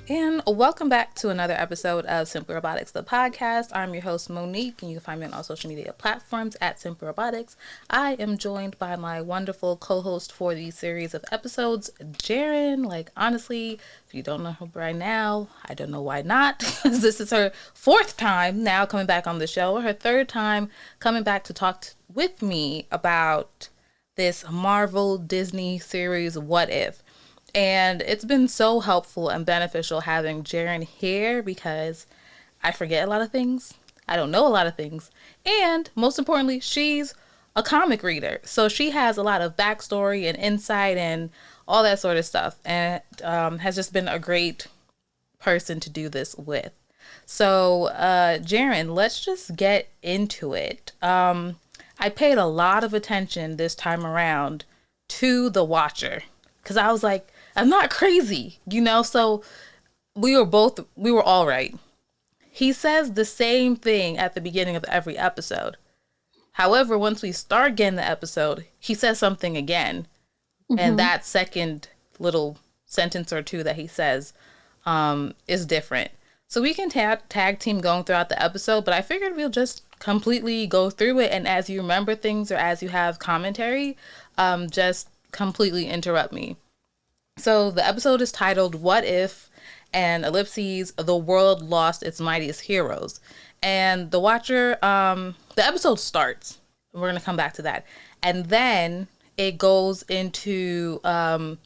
And welcome back to another episode of Simply Robotics, the podcast. I'm your host, Monique, and you can find me on all social media platforms at Simply Robotics. I am joined by my wonderful co host for the series of episodes, Jaren. Like, honestly, if you don't know her by now, I don't know why not, because this is her fourth time now coming back on the show, her third time coming back to talk with me about this Marvel Disney series, What If? And it's been so helpful and beneficial having Jaren here because I forget a lot of things. I don't know a lot of things. And most importantly, she's a comic reader. So she has a lot of backstory and insight and all that sort of stuff. And has just been a great person to do this with. So, Jaren, let's just get into it. I paid a lot of attention this time around to the Watcher because I was like, I'm not crazy, you know? So we were all right. He says the same thing at the beginning of every episode. However, once we start getting the episode, he says something again. And Mm-hmm. that second little sentence or two that he says is different. So we can tag team going throughout the episode, but I figured we'll just completely go through it. And as you remember things or as you have commentary, just completely interrupt me. So the episode is titled What If and ellipses the world lost its mightiest heroes. And the Watcher the episode starts. We're gonna come back to that. And then it goes into the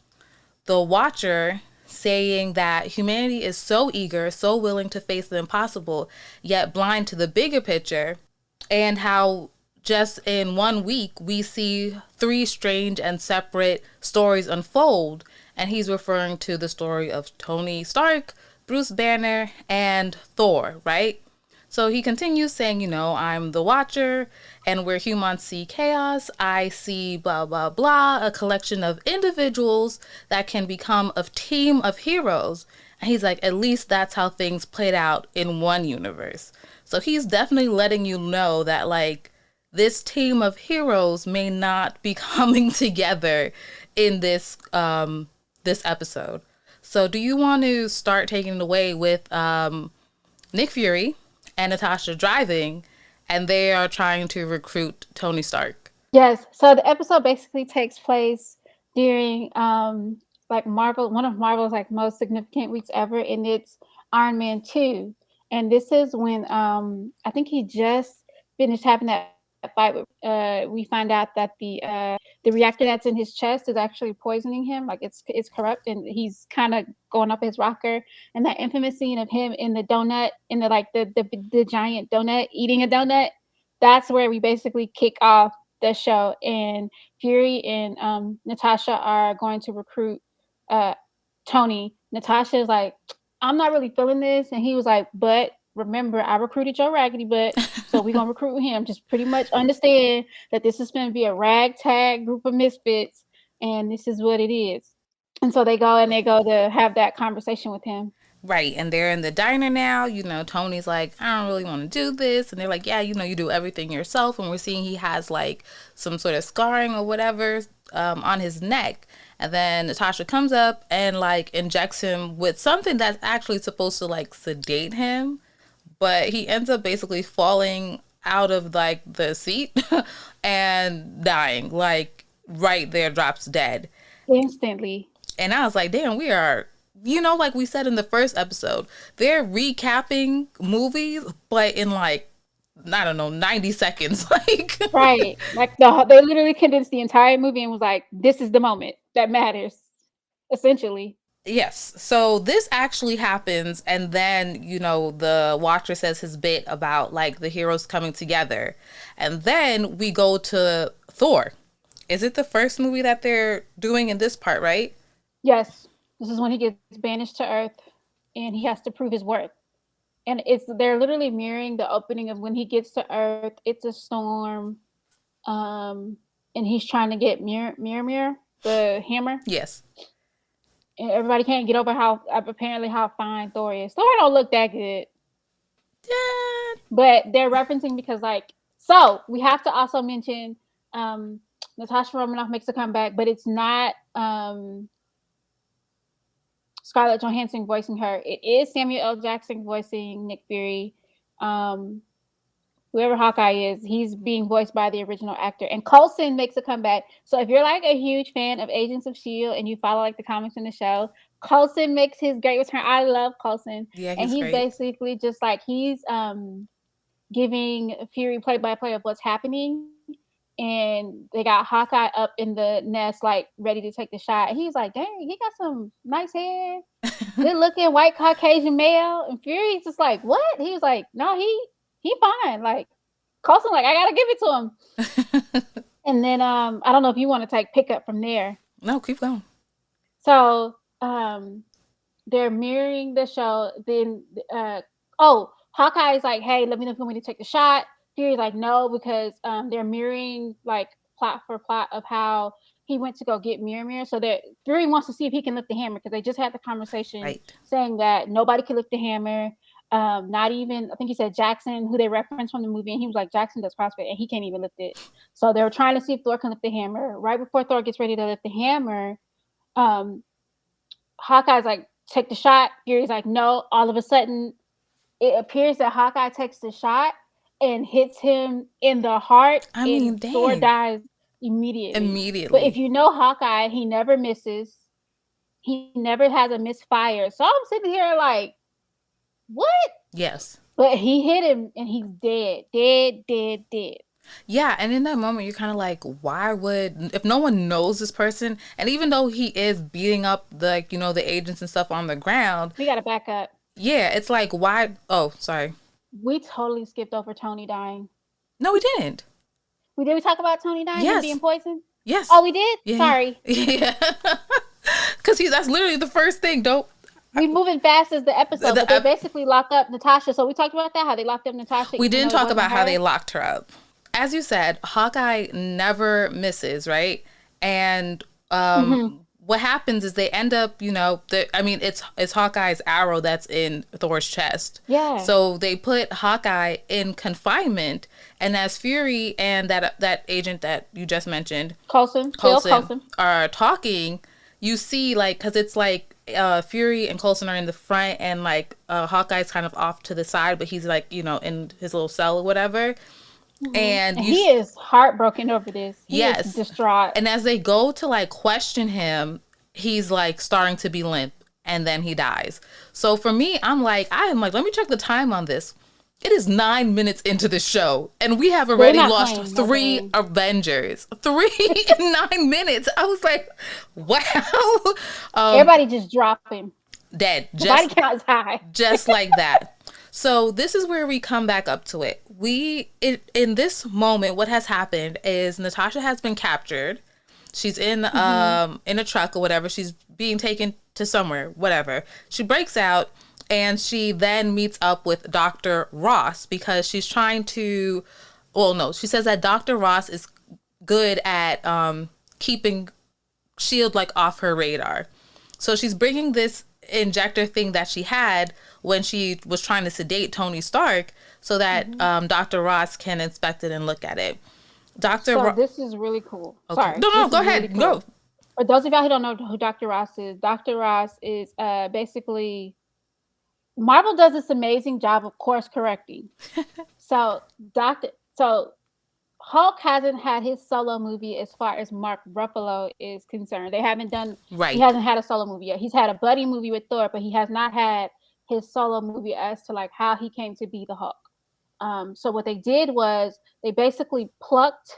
Watcher saying that humanity is so eager, so willing to face the impossible, yet blind to the bigger picture, and how just in 1 week we see three strange and separate stories unfold. And he's referring to the story of Tony Stark, Bruce Banner, and Thor, right? So he continues saying, I'm the Watcher, and where humans see chaos, I see blah, blah, blah, a collection of individuals that can become a team of heroes. And he's like, at least that's how things played out in one universe. So he's definitely letting you know that, like, this team of heroes may not be coming together in this episode. So do you want to start taking it away with Nick Fury and Natasha driving, and they are trying to recruit Tony Stark? Yes. So the episode basically takes place during like one of Marvel's like most significant weeks ever, and it's Iron Man 2. And this is when I think he just finished having that fight with we find out that the reactor that's in his chest is actually poisoning him, like it's corrupt, and he's kind of going up his rocker. And that infamous scene of him in the donut, in the like the giant donut eating a donut, that's where we basically kick off the show. And Fury and Natasha are going to recruit uh, Tony. Natasha is like, I'm not really feeling this. And he was like, but remember, I recruited your raggedy butt. So we're going to recruit him. Just pretty much understand that this is going to be a ragtag group of misfits. And this is what it is. And so they go to have that conversation with him. Right, and they're in the diner now. Tony's like, I don't really want to do this. And they're like, yeah, you do everything yourself. And we're seeing he has like some sort of scarring or whatever on his neck. And then Natasha comes up and like injects him with something that's actually supposed to like sedate him. But he ends up basically falling out of like the seat and dying. Like right there, drops dead. Instantly. And I was like, damn, we are, like we said in the first episode, they're recapping movies, but in like, I don't know, 90 seconds. Like, Right. Like they literally condensed the entire movie and was like, this is the moment that matters, essentially. yes. So this actually happens. And then, the Watcher says his bit about like the heroes coming together. And then we go to Thor. Is it the first movie that they're doing in this part, right? Yes. This is when he gets banished to Earth and he has to prove his worth. And they're literally mirroring the opening of when he gets to Earth. It's a storm. And he's trying to get mirror, the hammer. Yes. And everybody can't get over how apparently how fine Thor is. Thor don't look that good. Yeah. But they're referencing because like, so we have to also mention um Natasha Romanoff makes a comeback, but it's not Scarlett Johansson voicing her. It is Samuel L. Jackson voicing Nick Fury. Um, Whoever Hawkeye is, he's being voiced by the original actor. And Coulson makes a comeback. So if you're like a huge fan of Agents of S.H.I.E.L.D. and you follow like the comics in the show, Coulson makes his great return. I love Coulson. Yeah, And he's he's great. basically just like he's giving Fury play by play of what's happening. And they got Hawkeye up in the nest, like ready to take the shot. And he's like, dang, he got some nice hair, good looking white Caucasian male. And Fury's just like, what? He was like, no, he fine. Like Coulson, like, I gotta give it to him. And then I don't know if you want to take pick up from there. No, keep going. So they're mirroring the show. Then Hawkeye's like, hey, let me know if you want me to take the shot. Fury's like, no, because they're mirroring like plot for plot of how he went to go get Mirror. So that Fury wants to see if he can lift the hammer because they just had the conversation Right. saying that nobody can lift the hammer. Not even, I think he said Jackson, who they referenced from the movie, and he was like, Jackson does CrossFit and he can't even lift it. So they were trying to see if Thor can lift the hammer. Right before Thor gets ready to lift the hammer, Hawkeye's like, take the shot. Fury's like, no. All of a sudden, it appears that Hawkeye takes the shot and hits him in the heart, I mean, and Thor dang. dies immediately. Immediately. But if you know Hawkeye, he never misses. He never has a misfire. So I'm sitting here like, what? Yes. But he hit him and he's dead. Dead. Yeah, and in that moment, you're kind of like, why would, if no one knows this person, and even though he is beating up the, the agents and stuff on the ground, We got to back up. yeah, it's like, why? Oh, sorry. We totally skipped over Tony dying. No, we didn't. We talk about Tony dying and being poisoned? Yes. Oh, we did? Yeah. Sorry. Yeah. Because that's literally the first thing, dope. We moving fast as the episode, but they basically lock up Natasha. So we talked about that, how they locked up Natasha. We didn't talk about how they locked her up. As you said, Hawkeye never misses, right? And what happens is they end up, it's Hawkeye's arrow that's in Thor's chest. Yeah. So they put Hawkeye in confinement, and as Fury and that agent that you just mentioned, Coulson are talking, you see, like, because it's like Fury and Coulson are in the front, and like Hawkeye's kind of off to the side, but he's like, in his little cell or whatever. Mm-hmm. And he is heartbroken over this. He is distraught. And as they go to like question him, he's like starting to be limp, and then he dies. So for me, I'm like, let me check the time on this. It is 9 minutes into the show, and we have already lost 3 Avengers. 3 in 9 minutes. I was like, wow. Everybody just dropping. Dead. Body count's high. Just like that. So this is where we come back up to it. In this moment, what has happened is Natasha has been captured. She's in a truck or whatever. She's being taken to somewhere, whatever. She breaks out, and she then meets up with Dr. Ross because she's trying to. Well, no, she says that Dr. Ross is good at keeping S.H.I.E.L.D. like off her radar. So she's bringing this injector thing that she had when she was trying to sedate Tony Stark so that Dr. Ross can inspect it and look at it. This is really cool. Okay. Sorry. No, go ahead. Really cool. Go. For those of y'all who don't know who Dr. Ross is basically, Marvel does this amazing job of course correcting. So Hulk hasn't had his solo movie as far as Mark Ruffalo is concerned. They haven't done, right. He hasn't had a solo movie yet. He's had a buddy movie with Thor, but he has not had his solo movie as to like how he came to be the Hulk. So what they did was they basically plucked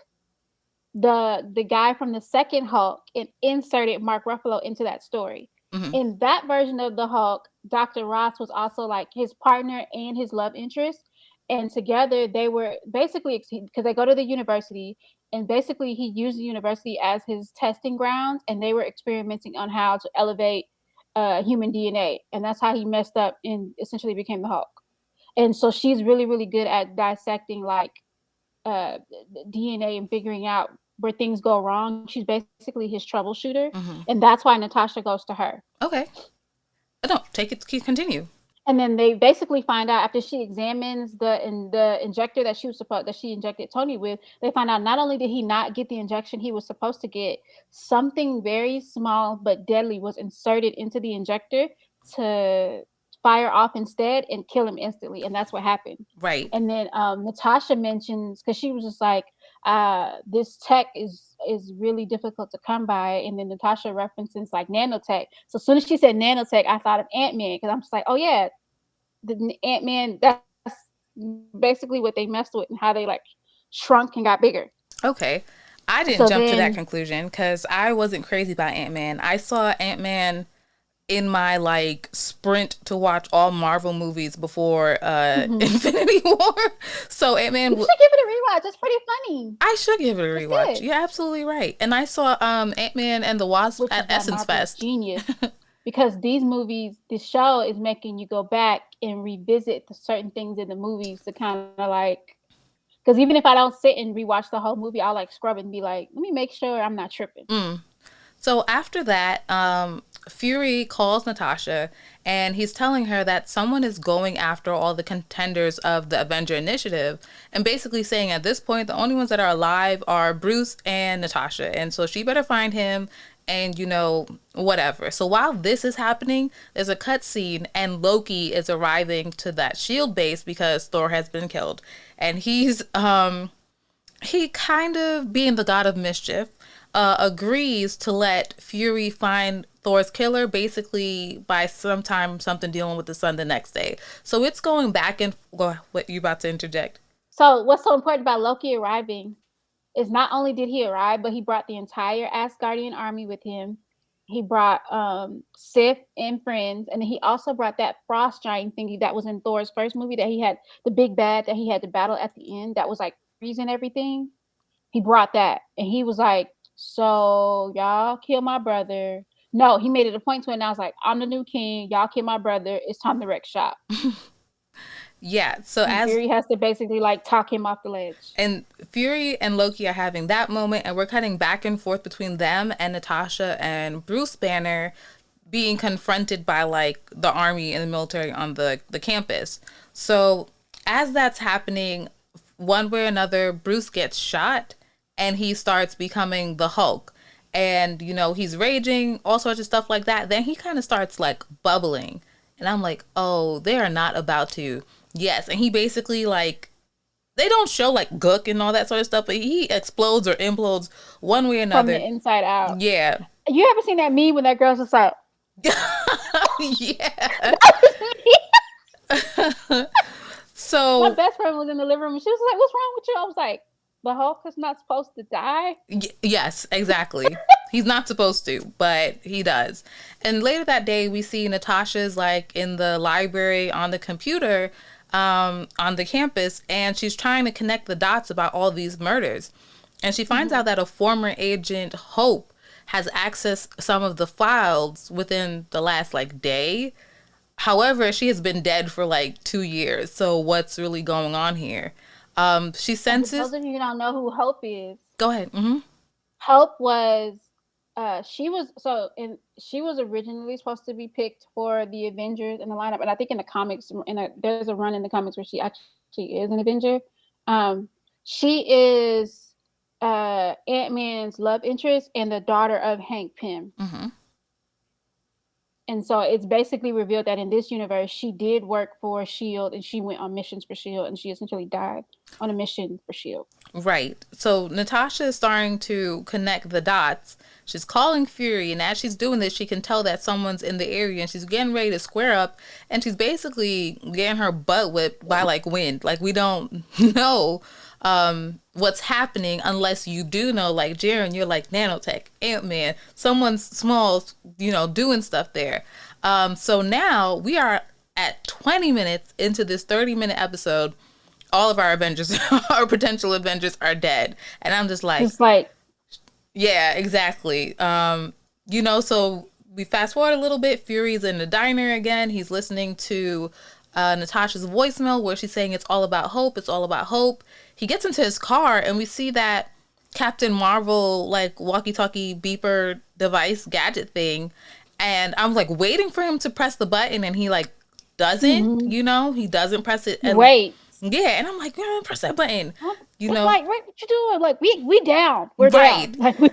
the guy from the second Hulk and inserted Mark Ruffalo into that story. Mm-hmm. In that version of the Hulk, Dr. Ross was also like his partner and his love interest. And together they were basically, because they go to the university, and basically he used the university as his testing grounds, and they were experimenting on how to elevate human DNA. And that's how he messed up and essentially became the Hulk. And so she's really, really good at dissecting like DNA and figuring out where things go wrong. She's basically his troubleshooter. Mm-hmm. And that's why Natasha goes to her. Okay. No, continue. And then they basically find out after she examines the injector that she injected Tony with, they find out not only did he not get the injection he was supposed to get, something very small but deadly was inserted into the injector to fire off instead and kill him instantly, and that's what happened. Right. And then Natasha mentions, because she was just like, this tech is really difficult to come by, and then Natasha references like nanotech. So as soon as she said nanotech, I thought of Ant-Man, because I'm just like, oh yeah, the Ant-Man, that's basically what they messed with and how they like shrunk and got bigger. Okay. I didn't So jump to that then, conclusion because I wasn't crazy about Ant-Man. I saw Ant-Man in my like sprint to watch all Marvel movies before mhm. Infinity War. So You should give it a rewatch. It's pretty funny. I should give it a It's rewatch. good. You're absolutely right. And I saw Ant-Man and the Wasp Which at is why Essence Marvel is Fest. genius, because these movies, this show is making you go back and revisit the certain things in the movies to kind of like, because even if I don't sit and rewatch the whole movie, I'll like scrub it and be like, let me make sure I'm not tripping. So after that, Fury calls Natasha and he's telling her that someone is going after all the contenders of the Avenger Initiative and basically saying at this point the only ones that are alive are Bruce and Natasha. And so she better find him and, you know, whatever. So while this is happening, there's a cutscene and Loki is arriving to that shield base because Thor has been killed. And he kind of being the god of mischief agrees to let Fury find Thor's killer basically by sometime something dealing with the sun the next day. So it's going back and what you about to interject? So what's so important about Loki arriving is not only did he arrive, but he brought the entire Asgardian army with him. He brought Sif and friends, and he also brought that frost giant thingy that was in Thor's first movie that he had, the big bad that he had to battle at the end that was like freezing everything. He brought that, and he was like, "So y'all kill my brother." No, he made it a point to announce like, "I'm the new king. Y'all kill my brother. It's time to wreck shop." Yeah, so And as Fury has to basically like talk him off the ledge. and Fury and Loki are having that moment, and we're cutting back and forth between them and Natasha and Bruce Banner being confronted by like the army and the military on the campus. So as that's happening, one way or another, Bruce gets shot and he starts becoming the Hulk. And, you know, he's raging, all sorts of stuff like that. Then he kind of starts like bubbling. And I'm like, oh, they are not about to. Yes. And he basically like, they don't show like gook and all that sort of stuff, but he explodes or implodes one way or From the another. inside out. Yeah. You ever seen that meme when that girl's just like, Yeah. my So best friend was in the living room and she was like, "What's wrong with you?" I was like, "The Hulk is not supposed to die." yes, exactly. He's not supposed to, but he does. And later that day, we see Natasha's like in the library on the computer on the campus, and she's trying to connect the dots about all these murders. And she finds out that a former agent, Hope, has accessed some of the files within the last like day. However, she has been dead for like 2 years. So what's really going on here? She And for those senses. of you who don't know who Hope is, Go ahead. Mm-hmm. Hope was she was originally supposed to be picked for the Avengers in the lineup, and I think in the comics, there's a run in the comics where she actually is an Avenger. She is Ant-Man's love interest and the daughter of Hank Pym. Mm-hmm. And so it's basically revealed that in this universe, she did work for S.H.I.E.L.D. and she went on missions for S.H.I.E.L.D. and she essentially died on a mission for S.H.I.E.L.D. Right. So Natasha is starting to connect the dots. She's calling Fury, and as she's doing this, she can tell that someone's in the area, and she's getting ready to square up, and she's basically getting her butt whipped by like wind. Like we don't know what's happening unless you do know. Like Jaren, you're like nanotech, Ant-Man, someone's small, you know, doing stuff there. So now we are at 20 minutes into this 30-minute episode. All of our Avengers, our potential Avengers, are dead, and I'm just like, It's like, yeah, exactly. You know, so we fast forward a little bit. Fury's in the diner again. He's listening to Natasha's voicemail where she's saying it's all about hope. It's all about hope. He gets into his car and we see that Captain Marvel like walkie-talkie beeper device gadget thing, and I'm like waiting for him to press the button, and he like doesn't, Mhm. he doesn't press it. And Wait. yeah, and I'm like, press that button, It's like, wait, what you doing? Like, we down. We're right. down. Like, we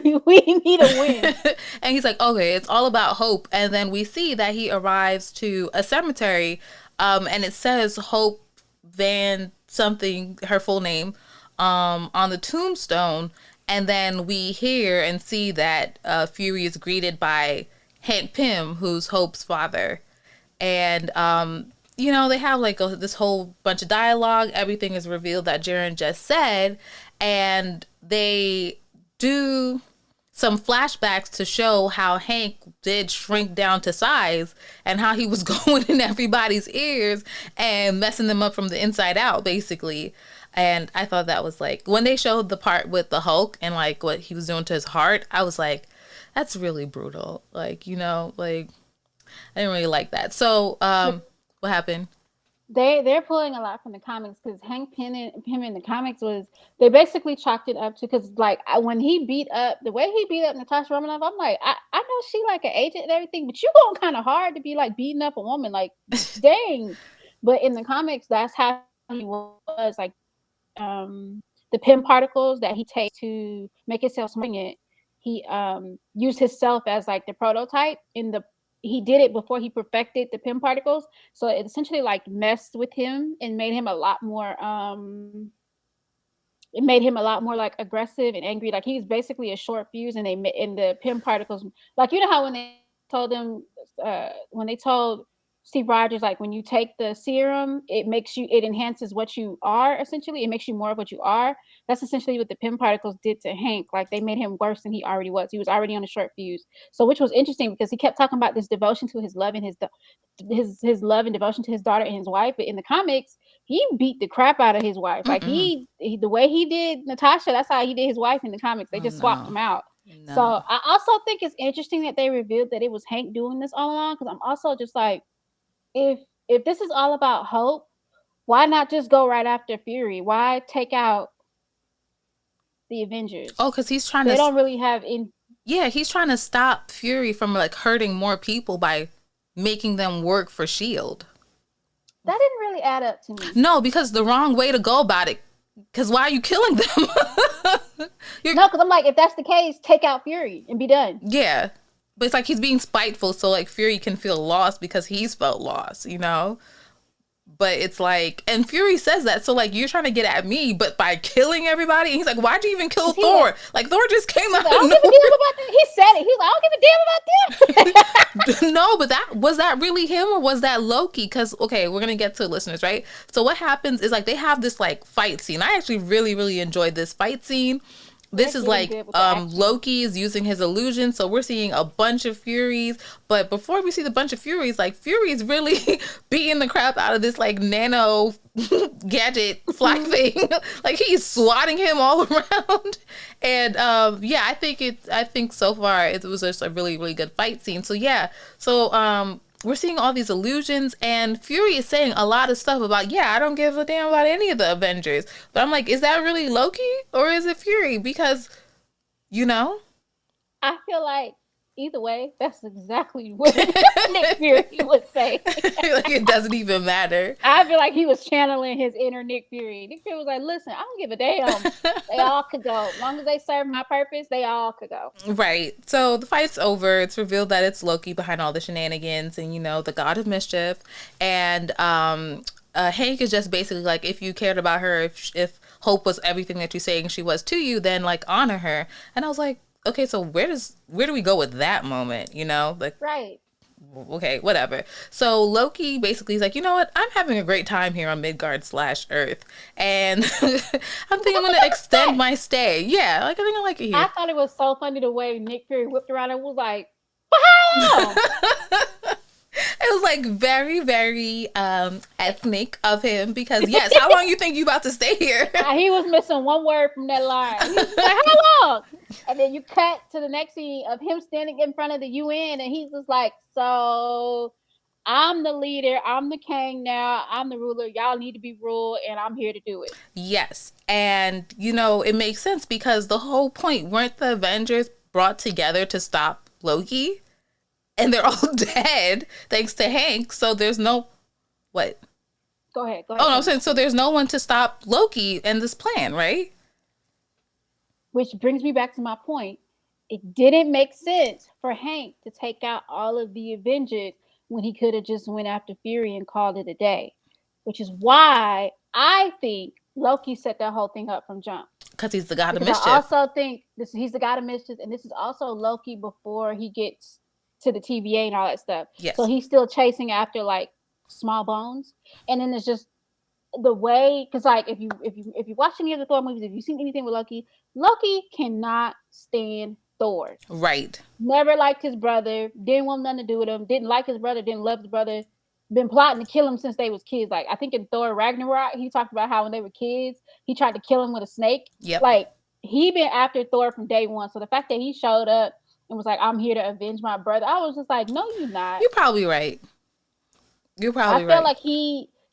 need a win. And he's like, okay, it's all about hope. And then we see that he arrives to a cemetery, and it says Hope Van something, her full name, on the tombstone. And then we hear and see that Fury is greeted by Hank Pym, who's Hope's father. And they have like this whole bunch of dialogue. Everything is revealed that Jaren just said, and they do some flashbacks to show how Hank did shrink down to size and how he was going in everybody's ears and messing them up from the inside out, basically. And I thought that was like, when they showed the part with the Hulk and like what he was doing to his heart, I was like, that's really brutal. Like, like, I didn't really like that. So, what happened? They're pulling a lot from the comics, because Hank Pym in the comics was, they basically chalked it up to, because like when he beat up, the way he beat up Natasha Romanoff, I'm like, I know she like an agent and everything, but you going kind of hard to be like beating up a woman, like dang. But in the comics, that's how he was, like the Pym particles that he takes to make himself swing it. He used himself as like the prototype he did it before he perfected the Pym particles. So it essentially like messed with him and made him a lot more like aggressive and angry. Like he's basically a short fuse, and in the Pym particles, like how when they told him when they told Steve Rogers, like when you take the serum, it enhances what you are, essentially. It makes you more of what you are. That's essentially what the Pym particles did to Hank. Like they made him worse than he already was. He was already on a short fuse. So which was interesting, because he kept talking about this devotion to his love and his love and devotion to his daughter and his wife. But in the comics, he beat the crap out of his wife. Like he the way he did Natasha, that's how he did his wife in the comics. They just swapped them out. No. So I also think it's interesting that they revealed that it was Hank doing this all along, because I'm also just like, if this is all about hope, why not just go right after Fury? Why take out the Avengers? Oh, because he's trying they don't really have he's trying to stop Fury from like hurting more people by making them work for S.H.I.E.L.D. That didn't really add up to me. No, because the wrong way to go about it. Because why are you killing them? No, because I'm like, if that's the case, take out Fury and be done. Yeah. But it's like he's being spiteful, so like Fury can feel lost because he's felt lost, But it's like, and Fury says that, so like, you're trying to get at me, but by killing everybody. And he's like, why'd you even kill Thor? Like Thor just came out. I don't give a damn about that. He said it. He's like, I don't give a damn about them. No, but was that really him, or was that Loki? Because okay, we're gonna get to listeners, right? So what happens is like they have this like fight scene. I actually really, really enjoyed this fight scene. This is like Loki is using his illusion, so we're seeing a bunch of Furies. But before we see the bunch of Furies, like Fury is really beating the crap out of this like nano gadget fly thing. Like he's swatting him all around. And I think so far it was just a really, really good fight scene. So we're seeing all these illusions, and Fury is saying a lot of stuff about, I don't give a damn about any of the Avengers. But I'm like, is that really Loki or is it Fury? Because, I feel like either way, that's exactly what Nick Fury would say. Like it doesn't even matter. I feel like he was channeling his inner Nick Fury. Nick Fury was like, listen, I don't give a damn. They all could go. As long as they serve my purpose, they all could go. Right. So the fight's over. It's revealed that it's Loki behind all the shenanigans and, the god of mischief. And Hank is just basically like, if you cared about her, if Hope was everything that you're saying she was to you, then like honor her. And I was like, okay, so where do we go with that moment? Like, right. Okay, whatever. So Loki basically is like, you know what? I'm having a great time here on Midgard/Earth, and I think I'm gonna extend my stay. Yeah, like I think I like it here. I thought it was so funny the way Nick Fury whipped around and was like, "Wow!" It was like very, very ethnic of him, because yes, how long you think you about to stay here? He was missing one word from that line. He was like, how long? And then you cut to the next scene of him standing in front of the UN, and he's just like, so I'm the leader, I'm the king now, I'm the ruler, y'all need to be ruled, and I'm here to do it. Yes, and it makes sense, because the whole point, weren't the Avengers brought together to stop Loki? And they're all dead thanks to Hank, so there's no What? Go ahead. Oh, no, I'm saying, so there's no one to stop Loki in this plan, right? Which brings me back to my point. It didn't make sense for Hank to take out all of the Avengers when he could have just went after Fury and called it a day. Which is why I think Loki set that whole thing up from jump. Because he's the god of Because mischief. I also think he's the god of mischief, and this is also Loki before he gets to the TVA and all that stuff. Yes. So he's still chasing after like small bones, and then it's just the way, because like if you watch any of the Thor movies, if you've seen anything with Loki, Loki cannot stand Thor. Right. Never liked his brother. Didn't want nothing to do with him. Didn't like his brother. Didn't love his brother. Been plotting to kill him since they was kids. Like I think in Thor Ragnarok, he talked about how when they were kids, he tried to kill him with a snake. Yep. Like he been after Thor from day one. So the fact that he showed up and was like, "I'm here to avenge my brother," I was just like, "No, you're not." You're probably right. You're probably right. I feel like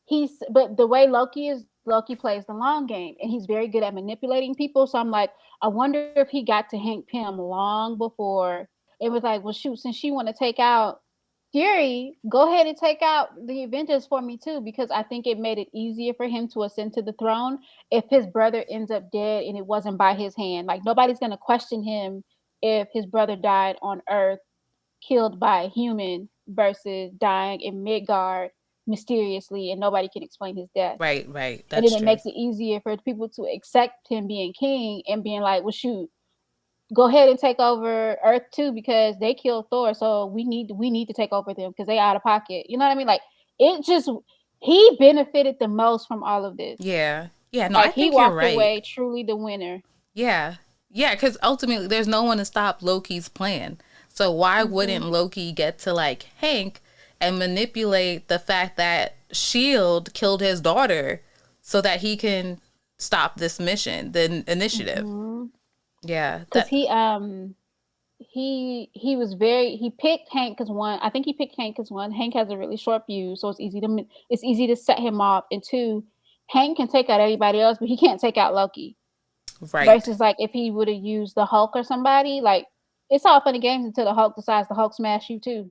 he's but the way Loki is, Loki plays the long game, and he's very good at manipulating people. So I'm like, I wonder if he got to Hank Pym long before it was like, well, shoot, since she want to take out Fury, go ahead and take out the Avengers for me too, because I think it made it easier for him to ascend to the throne if his brother ends up dead and it wasn't by his hand. Like nobody's gonna question him if his brother died on Earth, killed by a human, versus dying in Midgard mysteriously and nobody can explain his death. Right. That's and then it makes it easier for people to accept him being king and being like, well, shoot, go ahead and take over Earth too, because they killed Thor, so we need to take over them because they out of pocket. You know what I mean? Like it just, he benefited the most from all of this. Yeah. No, like I think he walked you're right. away truly the winner. Yeah, because ultimately there's no one to stop Loki's plan. So why wouldn't Loki get to like Hank and manipulate the fact that S.H.I.E.L.D. killed his daughter so that he can stop this mission, the initiative? Yeah. Because he was very, he picked Hank because one, I think he picked Hank because one, Hank has a really short fuse, so it's easy to set him off, and two, Hank can take out everybody else, but he can't take out Loki. Right. Versus like if he would have used the Hulk or somebody, like it's all fun and games until the Hulk decides the Hulk smash you too.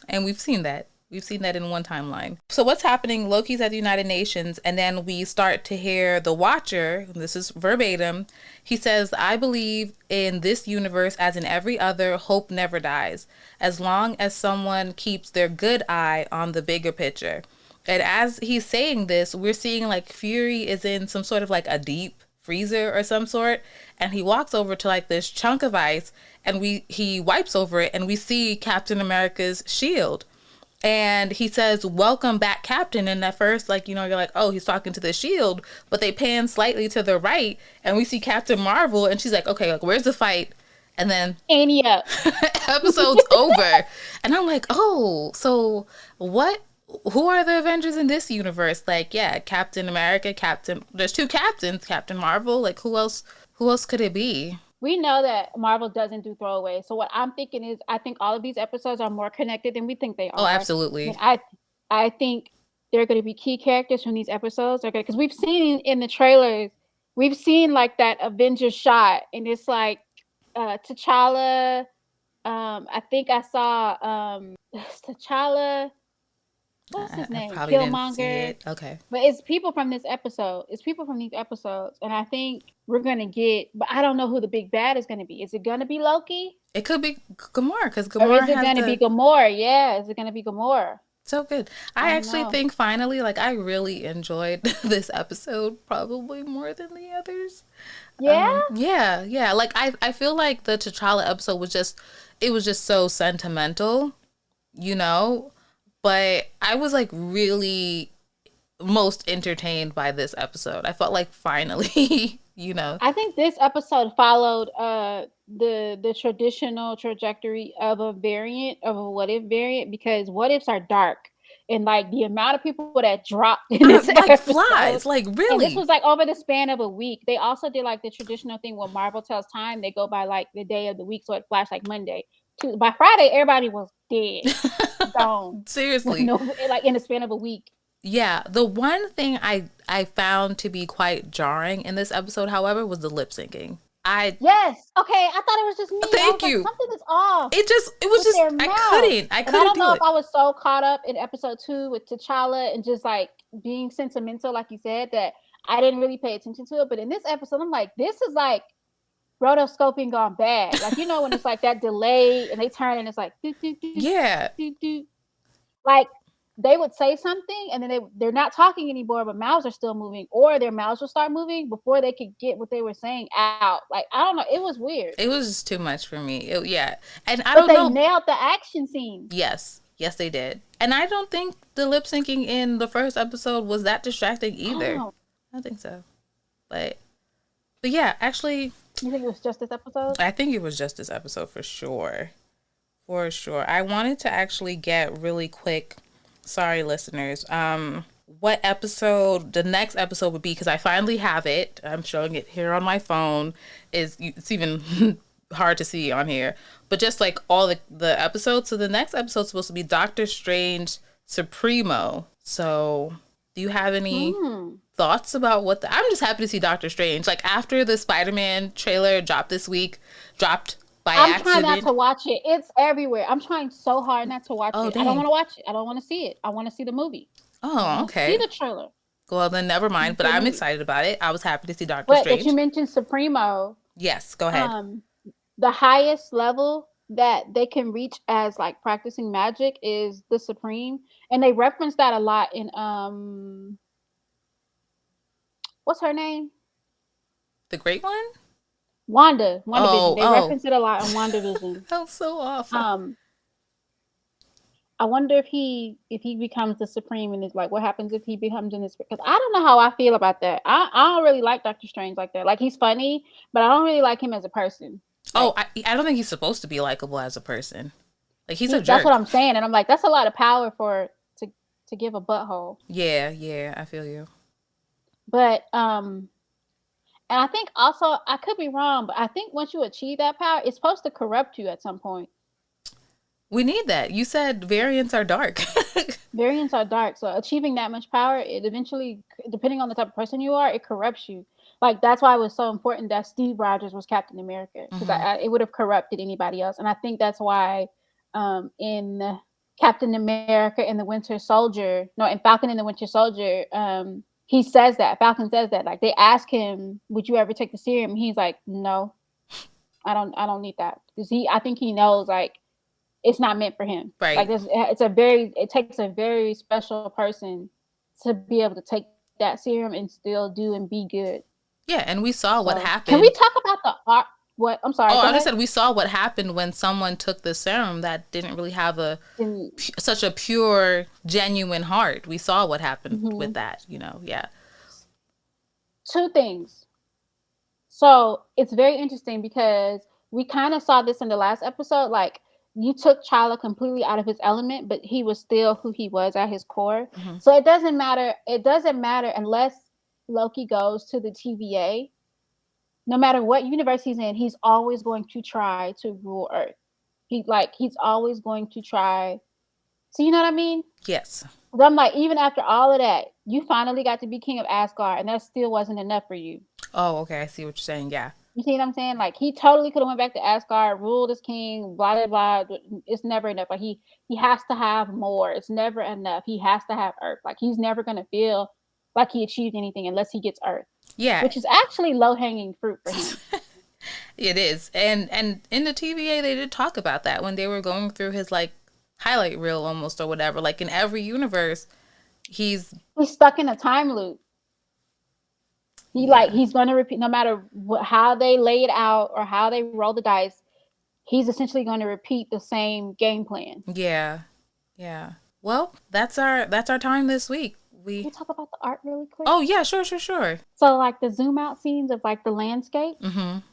And we've seen that. We've seen that in one timeline. So what's happening? Loki's at the United Nations, and then we start to hear the Watcher, this is verbatim, he says, "I believe in this universe as in every other, hope never dies, as long as someone keeps their good eye on the bigger picture." And as he's saying this, we're seeing like Fury is in some sort of like a deep freezer or some sort, and he walks over to like this chunk of ice, and he wipes over it, and we see Captain America's shield. And he says, "Welcome back, Captain." And at first, like, you know, you're like, oh, he's talking to the shield. But they pan slightly to the right, and we see Captain Marvel, and she's like, okay, like, where's the fight? And then Annie up. episode's over. And I'm like, oh, so what? Who are the Avengers in this universe? Like, yeah, Captain America, there's two captains, Captain Marvel. Like, who else could it be? We know that Marvel doesn't do throwaways. So what I'm thinking is, I think all of these episodes are more connected than we think they are. Oh, absolutely. I think they're going to be key characters from these episodes. Okay, because we've seen in the trailers, we've seen like that Avengers shot, and it's like T'Challa. I think I saw T'Challa. What's his name? Killmonger. Okay. But it's people from this episode. It's people from these episodes. And I think we're going to get, but I don't know who the big bad is going to be. Is it going to be Loki? It could be Gamora, because Gamora Or is it going to be Gamora? Yeah, is it going to be Gamora? So good. I actually think finally, like, I really enjoyed this episode probably more than the others. Yeah? Yeah. Like, I feel like the T'Challa episode was just so sentimental, you know? But I was like really most entertained by this episode. I felt like finally, you know. I think this episode followed the traditional trajectory of a what if variant, because what ifs are dark, and like the amount of people that dropped in this like episode, flies, like really. And this was like over the span of a week. They also did like the traditional thing when Marvel tells time, they go by like the day of the week, so it flashed like Monday. By Friday, everybody was dead. Gone. Seriously. Like in the span of a week. Yeah. The one thing I found to be quite jarring in this episode, however, was the lip syncing. Yes. Okay. I thought it was just me. I was Thank like, you. something is off It was with just, their I mouth. I And I couldn't don't do know if it. I was so caught up in episode 2 with T'Challa and just like being sentimental, like you said, that I didn't really pay attention to it. But in this episode, I'm like, this is like rotoscoping gone bad. Like, you know, when it's like that delay and they turn and it's like, doo, doo, doo, Yeah. doo, doo. Like they would say something and then they're not talking anymore, but mouths are still moving, or their mouths will start moving before they could get what they were saying out. Like, I don't know. It was weird. It was just too much for me. Yeah. And I But don't they know. nailed the action scenes. Yes. Yes, they did. And I don't think the lip syncing in the first episode was that distracting I don't either. know. I don't think so. But yeah, actually, You think it was just this episode? I think it was just this episode for sure. For sure. I wanted to actually get really quick, sorry listeners, what episode the next episode would be, because I finally have it. I'm showing it here on my phone. It's even hard to see on here. But just like all the episodes. So the next episode's supposed to be Doctor Strange Supremo. So do you have any thoughts about I'm just happy to see Doctor Strange. Like after the Spider-Man trailer dropped by I'm accident. trying not to watch it. It's everywhere. I'm trying so hard not to watch it. Dang. I don't want to watch it. I don't want to see it. I want to see the movie. Oh, okay. See the trailer. Well, then never mind. But I'm excited about it. I was happy to see Doctor But Strange. that you mentioned Supremo. Yes, go ahead. The highest level that they can reach as like practicing magic is the Supreme, and they reference that a lot in what's her name? The Great One? WandaVision. They reference it a lot in WandaVision. That was so awful. I wonder if he becomes the Supreme and is like, what happens if he becomes in this? Because I don't know how I feel about that. I don't really like Doctor Strange like that. Like, he's funny, but I don't really like him as a person. Like, I don't think he's supposed to be likable as a person. Like, he's a jerk. That's what I'm saying, and I'm like, that's a lot of power to give a butthole. Yeah, I feel you. But and I think also, I could be wrong, but I think once you achieve that power, it's supposed to corrupt you at some point. We need that. You said variants are dark. Variants are dark, so achieving that much power, it eventually, depending on the type of person you are, it corrupts you. Like, that's why it was so important that Steve Rogers was Captain America, because it would have corrupted anybody else. And I think that's why in Captain America and the Winter Soldier, in Falcon and the Winter Soldier, he says that, Falcon says that, like, they ask him, would you ever take the serum? He's like, no, I don't need that. Because I think he knows, like, it's not meant for him. Right. Like, it takes a very special person to be able to take that serum and still do and be good. Yeah, and we saw what happened. Can we talk about the art? What? I'm sorry. I just said we saw what happened when someone took the serum that didn't really have such a pure, genuine heart. We saw what happened with that, yeah. Two things. So it's very interesting because we kind of saw this in the last episode. Like, you took T'Challa completely out of his element, but he was still who he was at his core. So it doesn't matter. It doesn't matter unless Loki goes to the TVA. No matter what universe he's in, he's always going to try to rule Earth. He's always going to try. So you know what I mean? Yes. But I'm like, even after all of that, you finally got to be king of Asgard, and that still wasn't enough for you. Oh, okay. I see what you're saying. Yeah. You see what I'm saying? Like, he totally could have went back to Asgard, ruled as king, blah, blah, blah. It's never enough. Like, he has to have more. It's never enough. He has to have Earth. Like, he's never going to feel like he achieved anything unless he gets Earth. Yeah. Which is actually low-hanging fruit for him. It is. And in the TVA, they did talk about that when they were going through his, like, highlight reel almost or whatever. Like, in every universe, he's stuck in a time loop. He's going to repeat, no matter how they lay it out or how they roll the dice, he's essentially going to repeat the same game plan. Yeah. Well, that's our time this week. Can we talk about the art really quick? Oh yeah, sure. So, like, the zoom out scenes of, like, the landscape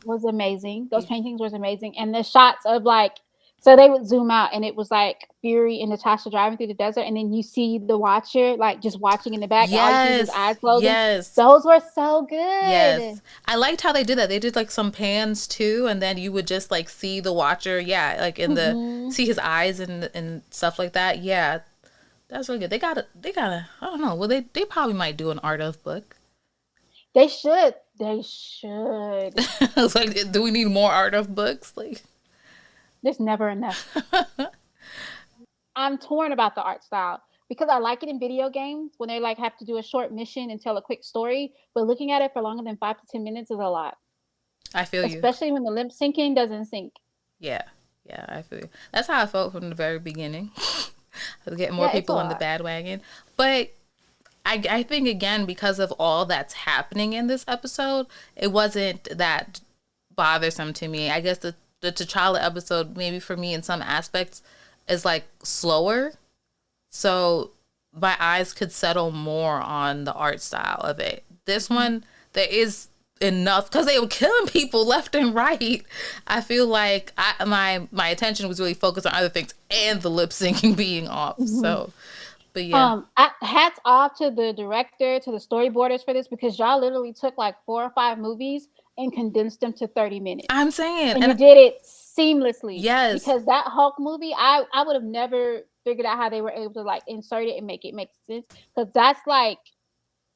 was amazing. Those paintings was amazing, and the shots of, like, so they would zoom out and it was like Fury and Natasha driving through the desert, and then you see the Watcher like just watching in the back. Yes. And all you see is his eyes closing. Yes. Those were so good. Yes. I liked how they did that. They did like some pans too, and then you would just like see the Watcher, like in the see his eyes and stuff like that. Yeah. That's really good. They gotta I don't know. Well, they probably might do an art of book. They should. They should. It's like, do we need more art of books? Like, There's never enough. I'm torn about the art style because I like it in video games when they like have to do a short mission and tell a quick story, but looking at it for longer than 5 to 10 minutes is a lot. I feel you. Especially when the lip syncing doesn't sync. Yeah, I feel you. That's how I felt from the very beginning. I was getting more people on the bandwagon. But I think, again, because of all that's happening in this episode, it wasn't that bothersome to me. I guess the T'Challa episode, maybe for me in some aspects, is like slower. So my eyes could settle more on the art style of it. This one, there is enough, because they were killing people left and right. I feel like my attention was really focused on other things and the lip syncing being off. So, but yeah. Hats off to the director, to the storyboarders for this, because y'all literally took like 4 or 5 movies and condensed them to 30 minutes. I'm saying. And you did it seamlessly. Yes. Because that Hulk movie, I would have never figured out how they were able to like insert it and make it make sense. Because that's like,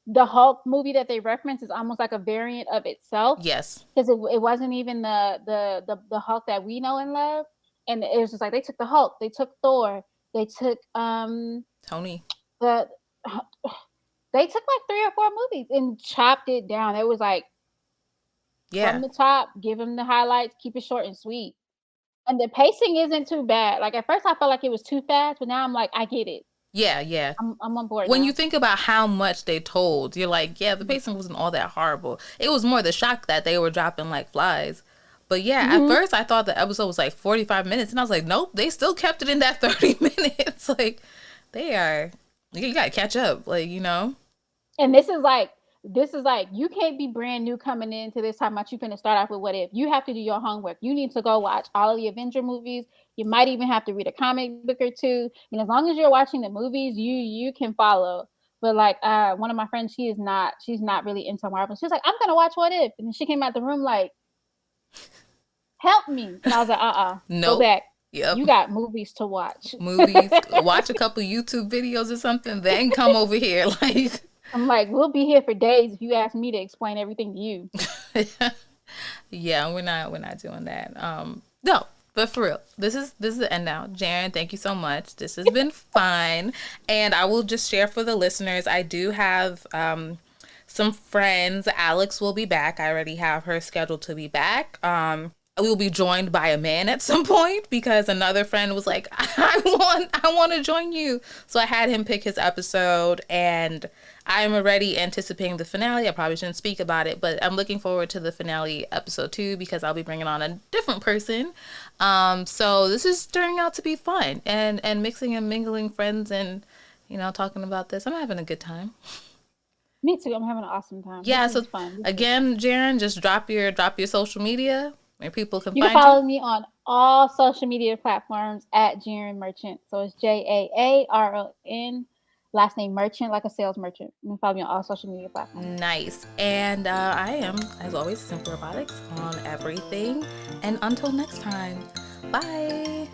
the Hulk movie that they reference is almost like a variant of itself. Yes. Because it wasn't even the Hulk that we know and love. And it was just like, they took the Hulk, they took Thor, they took Tony. They took like 3 or 4 movies and chopped it down. It was like, from the top, give them the highlights, keep it short and sweet. And the pacing isn't too bad. Like at first I felt like it was too fast, but now I'm like, I get it. Yeah. I'm on board. When now. you think about how much they told, you're like, yeah, the pacing wasn't all that horrible. It was more the shock that they were dropping like flies. But yeah, at first I thought the episode was like 45 minutes, and I was like, nope, they still kept it in that 30 minutes. Like, you gotta catch up, like, you know. And this is like, you can't be brand new coming into this time about you finna start off with What If. You have to do your homework. You need to go watch all of the Avenger movies. You might even have to read a comic book or 2. And as long as you're watching the movies, you can follow. But like one of my friends, she's not really into Marvel. She's like, I'm gonna watch What If. And then she came out the room like, help me. And I was like, nope. Go back. Yep. You got movies to watch. Watch a couple YouTube videos or something, then come over here. Like, I'm like, we'll be here for days if you ask me to explain everything to you. Yeah, we're not doing that. No, but for real, this is the end now. Jaren, thank you so much. This has been fun. And I will just share for the listeners, I do have some friends. Alex will be back. I already have her scheduled to be back. We will be joined by a man at some point, because another friend was like, I want to join you. So I had him pick his episode, and I'm already anticipating the finale. I probably shouldn't speak about it, but I'm looking forward to the finale episode 2, because I'll be bringing on a different person. So this is turning out to be fun, and mixing and mingling friends and, you know, talking about this. I'm having a good time. Me too. I'm having an awesome time. Yeah. So fun. Again, Jaren, just drop your social media where people can find you. You can follow me on all social media platforms at Jaren Merchant. So it's JAARON. Last name Merchant, like a sales merchant. You can follow me on all social media platforms. Nice. And I am, as always, Simplyrobotix on everything. And until next time, bye.